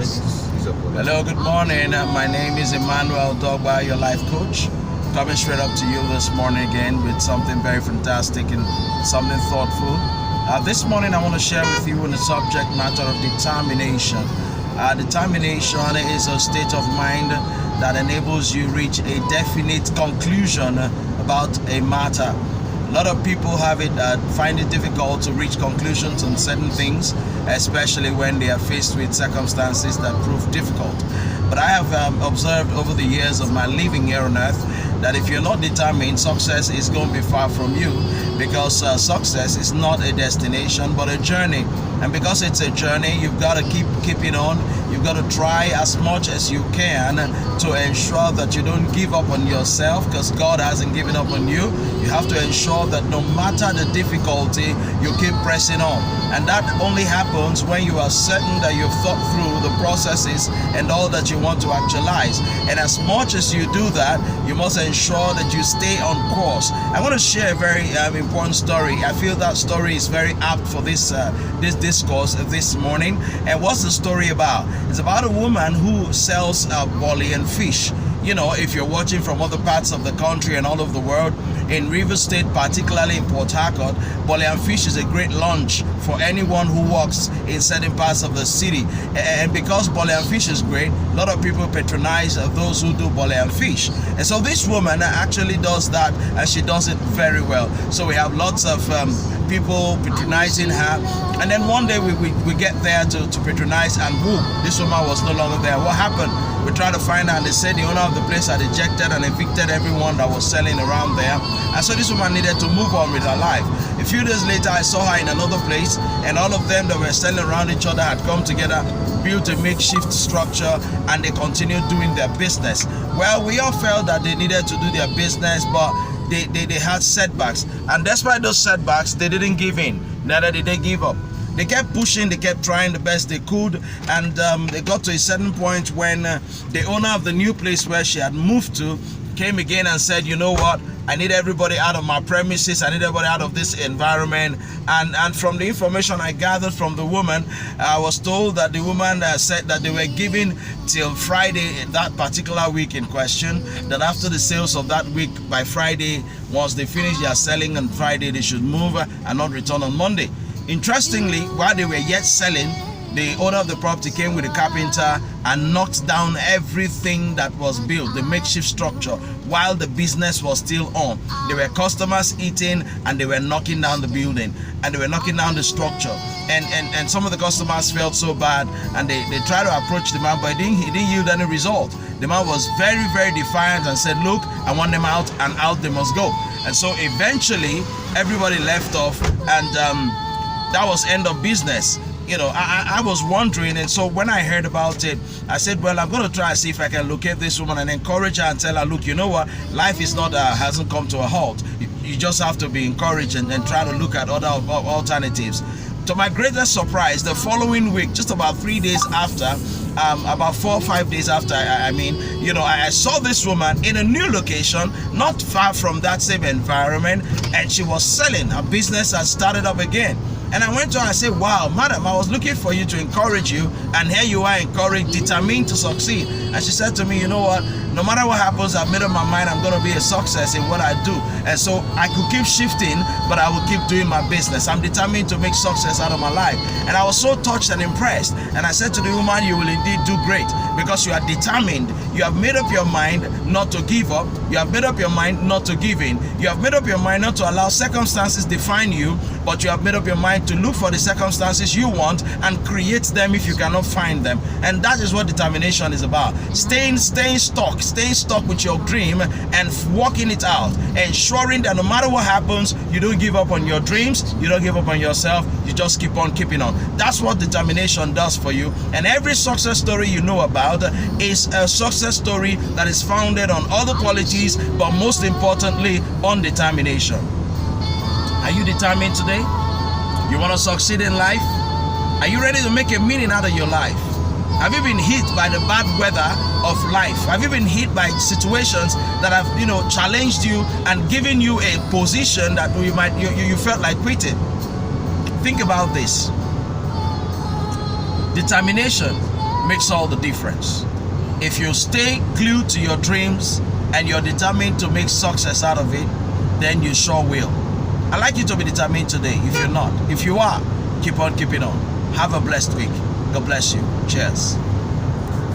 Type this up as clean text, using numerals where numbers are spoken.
Hello, good morning. My name is Emmanuel Dogba, your life coach. Coming straight up to you this morning again with something very fantastic and something thoughtful. This morning I want to share with you on the subject matter of determination. Determination is a state of mind that enables you reach a definite conclusion about a matter. A lot of people find it difficult to reach conclusions on certain things, especially when they are faced with circumstances that prove difficult. But I have observed over the years of my living here on earth that if you're not determined, success is going to be far from you, because success is not a destination but a journey. And because it's a journey, you've got to keep it on. You've got to try as much as you can to ensure that you don't give up on yourself, because God hasn't given up on you. You have to ensure that no matter the difficulty, you keep pressing on. And that only happens when you are certain that you've thought through the processes and all that you want to actualize. And as much as you do that, you must ensure that you stay on course. I want to share a very important story. I feel that story is very apt for this discourse this morning. And what's the story about? It's about a woman who sells bolly and fish. You know, if you're watching from other parts of the country and all over the world, in River State, particularly in Port Harcourt, bolly and fish is a great lunch for anyone who works in certain parts of the city. And because bolly and fish is great, a lot of people patronize those who do bolly and fish. And so this woman actually does that, and she does it very well. So we have lots of people patronizing her. And then one day we get there to patronize, and boom, this woman was no longer there. What happened? We tried to find out, and they said the owner of the place had ejected and evicted everyone that was selling around there. And so this woman needed to move on with her life. A few days later, I saw her in another place, and all of them that were selling around each other had come together, built a makeshift structure, and they continued doing their business. Well, we all felt that they needed to do their business, but they had setbacks. And despite those setbacks, they didn't give in. Neither did they give up. They kept pushing, they kept trying the best they could, and they got to a certain point when the owner of the new place where she had moved to came again and said, you know what, I need everybody out of my premises, I need everybody out of this environment. And from the information I gathered from the woman, I was told that the woman said that they were giving till Friday that particular week in question, that after the sales of that week, by Friday, once they finish their selling on Friday, they should move and not return on Monday. Interestingly, while they were yet selling, the owner of the property came with a carpenter and knocked down everything that was built, the makeshift structure, while the business was still on. There were customers eating, and they were knocking down the building, and they were knocking down the structure. And some of the customers felt so bad, and they tried to approach the man, but he didn't yield any result. The man was very, very defiant and said, look, I want them out, and out they must go. And so eventually, everybody left off, and that was end of business. You know, I was wondering, and so when I heard about it, I said, well, I'm going to try and see if I can locate this woman and encourage her and tell her, look, you know what, life is not hasn't come to a halt. You just have to be encouraged and try to look at other alternatives. To my greatest surprise, the following week, just about 3 days after, about 4 or 5 days after, I saw this woman in a new location, not far from that same environment, and she was selling. Her business had started up again. And I went to her and said, wow, madam, I was looking for you to encourage you, and here you are, encouraged, determined to succeed. And she said to me, you know what, no matter what happens, I've made up my mind I'm going to be a success in what I do. And so I could keep shifting, but I will keep doing my business. I'm determined to make success out of my life. And I was so touched and impressed. And I said to the woman, you will indeed do great, because you are determined. You have made up your mind not to give up. You have made up your mind not to give in. You have made up your mind not to allow circumstances define you, but you have made up your mind to look for the circumstances you want and create them if you cannot find them. And that is what determination is about. Staying stuck with your dream and working it out, ensuring that no matter what happens, you don't give up on your dreams, you don't give up on yourself, you just keep on keeping on. That's what determination does for you. And every success story you know about is a success story that is founded on other qualities, but most importantly on determination. Are you determined today? You want to succeed in life? Are you ready to make a meaning out of your life? Have you been hit by the bad weather of life? Have you been hit by situations that have, challenged you and given you a position that you felt like quitting? Think about this. Determination makes all the difference. If you stay glued to your dreams and you're determined to make success out of it, then you sure will. I'd like you to be determined today. If you're not, if you are, keep on keeping on. Have a blessed week. God bless you. Cheers.